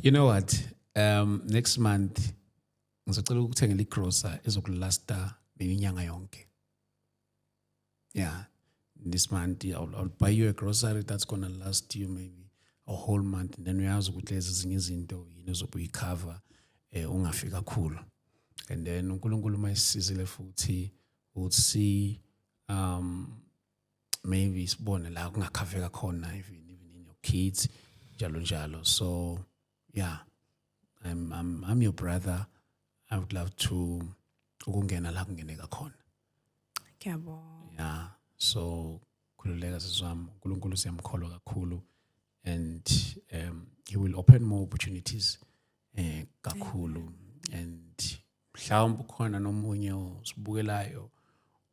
You know what? Next month, ngizocela ukuthengela igrocer ezokulasta maybe inyanga yonke. Yeah. This month, I'll buy you a grocery that's gonna last you maybe a whole month. And then uyazi ukuthi lezi zinye izinto yini zokuyicover ungafika kakhulu. And then uNkulunkulu mayisizile futhi uthi maybe sibone la kungakhaveka khona even in your kids njalo njalo. So yeah, I'm your brother. I would love to ukungena la kungeneka khona. Ngiyabonga. Yeah. So khululeka siswami uNkulunkulu siyamkholwa kakhulu and he will open more opportunities kakhulu and mhlawumbe khona nomunye osibukelayo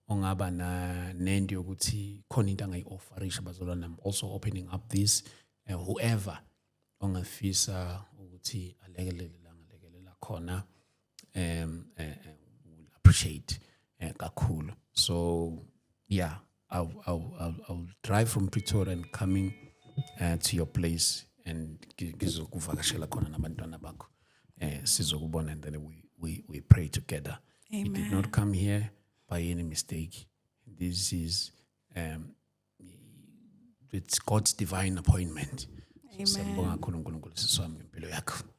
ongaba na nento yokuthi khona into angayi-offerisha bazalwane. I'm also opening up this whoever ongafisa ukuthi alekelela khona will appreciate kakhulu. So yeah, I'll drive from Pretoria and coming to your place and ngizokuvakashela khona nabantwana bakho sizokubona and then we pray together. Amen. You did not come here by any mistake. This is it's God's divine appointment. Amen.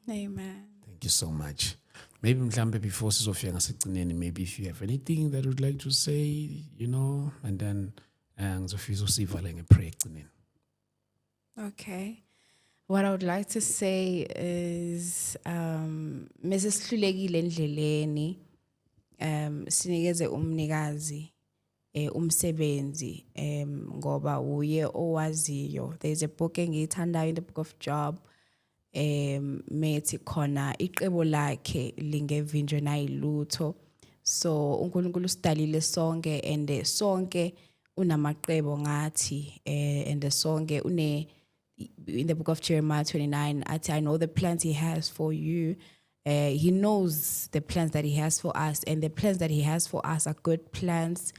Amen. Thank you so much. Maybe mhlambe before sizofika ngasekugcineni, maybe if you have anything that you'd like to say, you know, and then ngizofisa usivale ngeprayer ekugcineni. Okay. What I would like to say is Mrs. Hlulekile endleleni sinikeze umnikazi umsebenzi ngoba uye owaziyo. There's a book engiyithandayo in the book of Job methi khona iqebo lakhe lingevinjwe nayilutho. So uNkulunkulu sidalile sonke and sonke unamaqebo ngathi and sonke une in the book of Jeremiah 29 athi I know the plans he has for you. He knows the plans that he has for us, and the plans that he has for us are good plans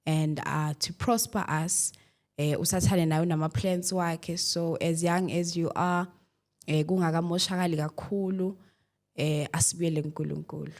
and to prosper us. Usathane nayo nama plans wakhe. So as young as you are kungakamoshakali kakhulu asibiyele kuNkulunkulu.